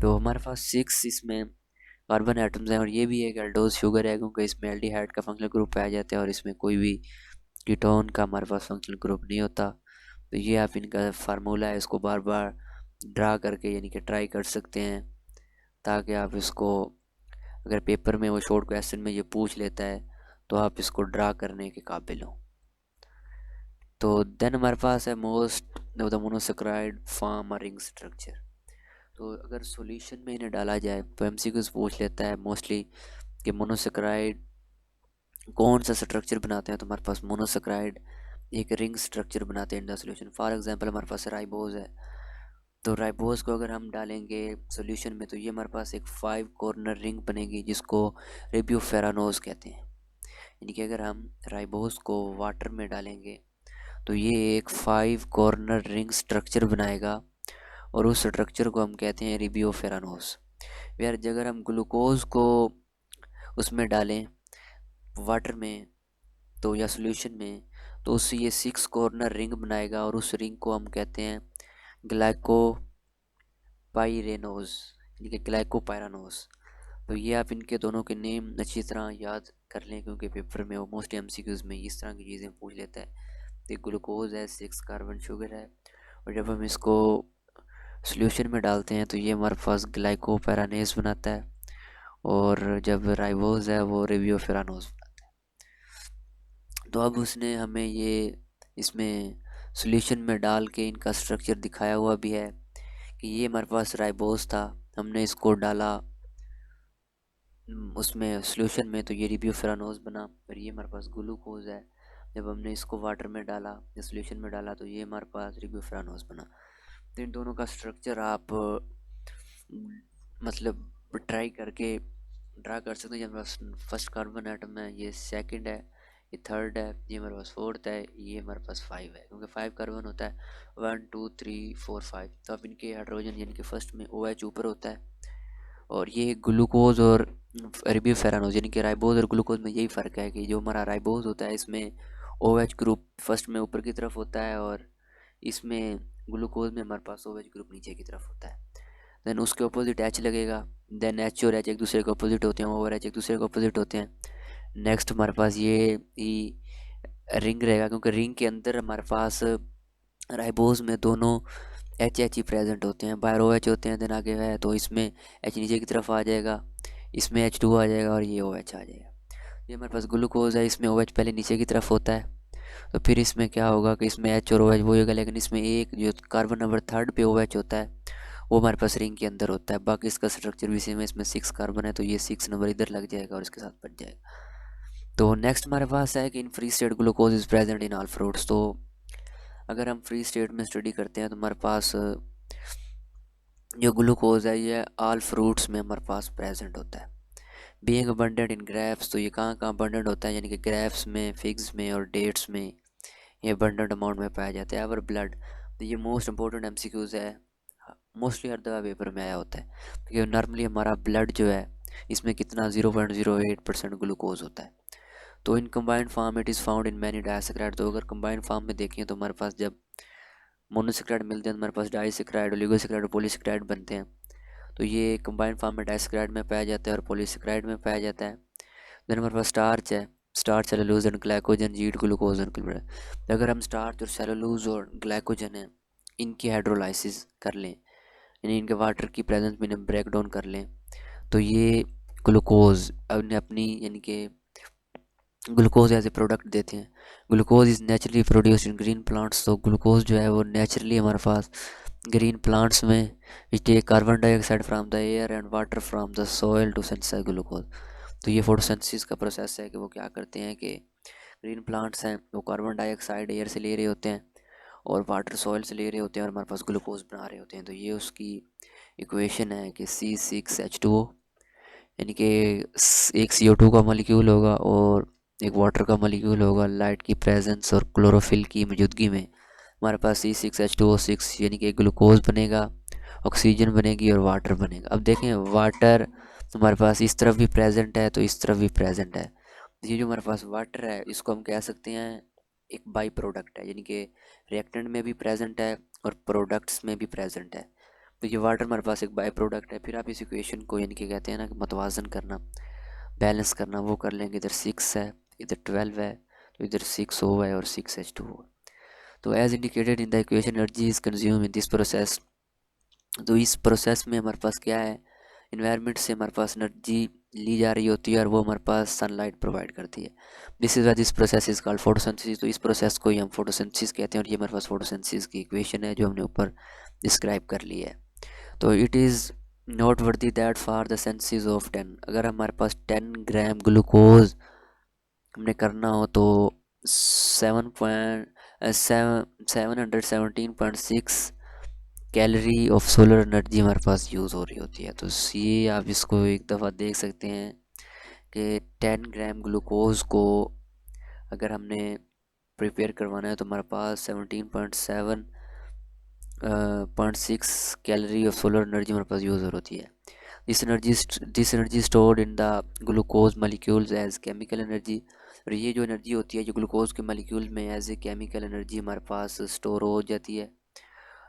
तो हमारे पास 6 इसमें कार्बन एटम्स हैं, और ये भी एक एल्डोज शुगर है क्योंकि इसमें एल्डिहाइड का फंक्शनल ग्रुप पाया जाता है और इसमें कोई भी कीटोन का हमारे पास फंक्शनल ग्रुप नहीं होता। तो ये आप इनका फार्मूला है, इसको बार बार ड्रा करके यानी कि ट्राई कर सकते हैं, ताकि आप इसको अगर पेपर में वो शॉर्ट क्वेश्चन में ये पूछ लेता है तो आप इसको ड्रा करने के काबिल हो। तो देन हमारे पास है most the monosaccharide form ring structure. तो अगर सॉल्यूशन में इन्हें डाला जाए तो एमसीक्यूज पूछ लेता है मोस्टली कि मोनोसेक्राइड कौन सा स्ट्रक्चर बनाते हैं। तो हमारे पास मोनोसेक्राइड एक रिंग स्ट्रक्चर बनाते हैं in the solution. For example हमारे पास राइबोज है, तो राइबोज को अगर हम डालेंगे सॉल्यूशन में तो ये हमारे पास एक 5 कॉर्नर रिंग बनेगी जिसको रिब्यूफेरानोज कहते हैं। यानी कि अगर हम राइबोज को वाटर में डालेंगे तो ये एक 5 कॉर्नर रिंग स्ट्रक्चर बनाएगा और उस स्ट्रक्चर को हम कहते हैं रिब्यूफेरानोज। यार अगर हम ग्लूकोज को उसमें डालें वाटर में तो या सॉल्यूशन में तो उससे ये 6 कॉर्नर रिंग बनाएगा और उस रिंग को हम कहते हैं ग्लाइकोपाइरेनोज यानी कि ग्लाइकोपाइरानोज। तो ये आप इनके दोनों के नेम अच्छी तरह याद कर लें क्योंकि पेपर में वो मोस्टली एमसीक्यूज में इस तरह की चीज़ें पूछ लेता है। तो ग्लूकोज है, 6 कार्बन शुगर है, और जब हम इसको सॉल्यूशन में डालते हैं तो ये हमारे पास ग्लाइकोपैरानेज बनाता है, और जब राइबोज है वो रिब्यूफेरानोज बनाता है। तो अब उसने हमें ये इसमें सॉल्यूशन में डाल के इनका स्ट्रक्चर दिखाया हुआ भी है कि ये हमारे पास राइबोज था, हमने इसको डाला उसमें सॉल्यूशन में तो ये रिब्यूफेरानोज बना, और ये हमारे पास ग्लूकोज है, जब हमने इसको वाटर में डाला या सॉल्यूशन में डाला तो ये हमारे पास रिब्यूफेरानोज बना। तो इन दोनों का स्ट्रक्चर आप मतलब ट्राई करके ड्रा कर सकते हैं। हमारे पास फर्स्ट कार्बन एटम है, ये सेकंड है, ये थर्ड है, ये हमारे पास फोर्थ है, ये हमारे पास 5 है क्योंकि 5 कार्बन होता है, 1 2 3 4 5। तो अब इनके हाइड्रोजन यानी कि फर्स्ट में OH ऊपर होता है, और ये ग्लूकोज और रिब्यूफेरानोज यानी कि राइबोज और ग्लूकोज में यही फ़र्क है कि जो हमारा राइबोज होता है इसमें OH ग्रुप फर्स्ट में ऊपर की तरफ होता है, और इसमें ग्लूकोज में हमारे पास OH ग्रुप नीचे की तरफ होता है। देन उसके अपोजिट H लगेगा, देन H और H एक दूसरे के अपोजिट होते हैं, और H एक दूसरे के अपोजिट होते हैं। नेक्स्ट हमारे पास ये रिंग रहेगा क्योंकि रिंग के अंदर हमारे पास राइबोज में दोनों एच ही प्रेजेंट होते हैं, बाहर OH होते हैं, देन आगे है तो इसमें H नीचे की तरफ आ जाएगा, इसमें H2 आ जाएगा और ये OH आ जाएगा। ये हमारे पास ग्लूकोज है, इसमें OH पहले नीचे की तरफ होता है, तो फिर इसमें क्या होगा कि इसमें H और OH वो होगा, लेकिन इसमें एक जो कार्बन नंबर थर्ड पे OH होता है वो हमारे पास रिंग के अंदर होता है। बाकी इसका स्ट्रक्चर भी सेम है, इसमें 6 कार्बन है तो ये 6 नंबर इधर लग जाएगा और इसके साथ बच जाएगा। तो नेक्स्ट हमारे पास है कि in free state glucose is present in all fruits. तो अगर हम फ्री स्टेट में स्टडी करते हैं तो हमारे पास जो ग्लूकोज है ये ऑल फ्रूट्स में हमारे पास प्रेजेंट होता है। बीइंग अबंडेंट इन ग्रेप्स, तो ये कहाँ कहाँ अबंडेंट होता है, यानी कि ग्रेप्स में, फिग्स में और डेट्स में ये अबंडेंट अमाउंट में पाया जाता है। और ब्लड, तो ये मोस्ट इंपॉर्टेंट एमसीक्यूज है, मोस्टली हर दफा पेपर में आया होता है क्योंकि नॉर्मली हमारा ब्लड जो है इसमें कितना 0.08% ग्लूकोज होता है। तो in combined form it is found in many disaccharide. तो अगर कंबाइंड फॉर्म में देखें तो हमारे पास जब मोनोसेक्राइड मिलते हैं तो हमारे पास डाइसेक्राइड, ओलिगोसेक्राइड और पॉलीसेक्राइड बनते हैं। तो ये कंबाइंड फॉर्म में डाइसेक्राइड में पाया जाता है और पॉलीसेक्राइड में पाया जाता है। देन हमारे पास स्टार्च है, स्टार्च, सेलुलोज एंड ग्लाइकोजन, जीट, ग्लूकोज एंड क्लोराइड। तो अगर हम स्टार्च और सेलुलोज और ग्लाइकोजन है इनकी हाइड्रोलाइसिस कर लें, यानी इनके वाटर की प्रेजेंस में इन्हें ब्रेक डाउन कर लें, तो ये ग्लूकोज अपनी यानी कि ग्लूकोज एज ए प्रोडक्ट देते हैं। Glucose is naturally produced in green plants. तो ग्लूकोज जो है वो नेचुरली हमारे पास ग्रीन प्लांट्स में which take carbon dioxide from the air and water from the soil to synthesise glucose. तो ये फोटोसिंथेसिस का प्रोसेस है कि वो क्या करते हैं कि ग्रीन प्लांट्स हैं वो कार्बन डाइऑक्साइड एयर से ले रहे होते हैं और वाटर सॉइल से ले रहे होते हैं और हमारे पास ग्लूकोज बना रहे होते हैं। तो ये उसकी इक्वेशन है कि C6H2O, यानी कि एक CO2 का मॉलिक्यूल होगा और एक वाटर का मॉलिक्यूल होगा, लाइट की प्रेजेंस और क्लोरोफिल की मौजूदगी में हमारे पास C6H2O6 यानी कि ग्लूकोज बनेगा, ऑक्सीजन बनेगी और वाटर बनेगा। अब देखें वाटर हमारे पास इस तरफ भी प्रेजेंट है तो इस तरफ भी प्रेजेंट है। ये जो हमारे पास वाटर है इसको हम कह सकते हैं एक बाई प्रोडक्ट है, यानी कि रिएक्टेंट में भी प्रेजेंट है और प्रोडक्ट्स में भी प्रेजेंट है। तो ये वाटर हमारे पास एक बाय प्रोडक्ट है। फिर आप इस इक्वेशन को यानी कि कहते हैं ना कि मतवाजन करना, बैलेंस करना, वो कर लेंगे। इधर 6 है, इधर 12 है, तो इधर 6O है और 6H2O। तो as indicated in the equation energy is consume in this process. तो इस प्रोसेस में हमारे पास क्या है, इन्वायरमेंट से हमारे पास एनर्जी ली जा रही होती है और वो हमारे पास सनलाइट प्रोवाइड करती है। This is why this process is called photosynthesis. तो इस प्रोसेस को ही हम फोटोसिंथेसिस कहते हैं और ये हमारे पास फोटोसिंथेसिस की इक्वेशन है जो हमने ऊपर डिस्क्राइब कर ली है। तो it is noteworthy that for the synthesis of 10, अगर हमारे पास 10 ग्राम ग्लूकोज हमने करना हो तो 717.6 कैलोरी ऑफ सोलर एनर्जी हमारे पास यूज़ हो रही होती है। तो ये आप इसको एक दफ़ा देख सकते हैं कि 10 ग्राम ग्लूकोज को अगर हमने प्रिपेयर करवाना है तो हमारे पास 17.6 कैलोरी ऑफ सोलर एनर्जी हमारे पास यूज़ होती है। This energy stored in the glucose molecules as chemical energy. और ये जो एनर्जी होती है जो ग्लूकोज के मॉलिक्यूल में एज ए केमिकल एनर्जी हमारे पास स्टोर हो जाती है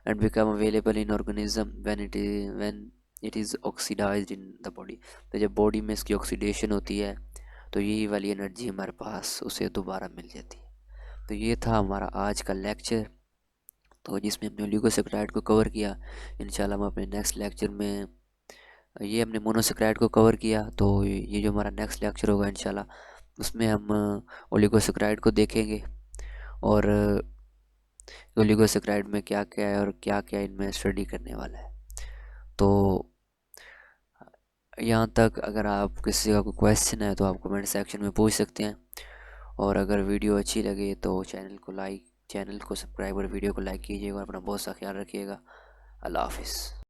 and become available in organism when it is oxidised in the body. तो जब बॉडी में इसकी ऑक्सीडेशन होती है तो यही वाली एनर्जी हमारे पास उसे दोबारा मिल जाती है। तो ये था हमारा आज का लेक्चर, तो जिसमें हमने ओलिगोसेक्राइड को कवर किया। इंशाल्लाह हम अपने नेक्स्ट लेक्चर में, ये हमने मोनोसेक्राइड को कवर किया, तो ये जो हमारा नेक्स्ट लेक्चर होगा इंशाल्लाह उसमें हम ओलिगोसेक्राइड को देखेंगे और ओलिगोसेक्राइड में क्या क्या है और क्या क्या इनमें स्टडी करने वाला है। तो यहाँ तक अगर आप किसी का कोई क्वेश्चन है तो आप कमेंट सेक्शन में पूछ सकते हैं, और अगर वीडियो अच्छी लगे तो चैनल को सब्सक्राइब और वीडियो को लाइक कीजिएगा और अपना बहुत सा ख्याल रखिएगा। अल्लाह हाफिज़।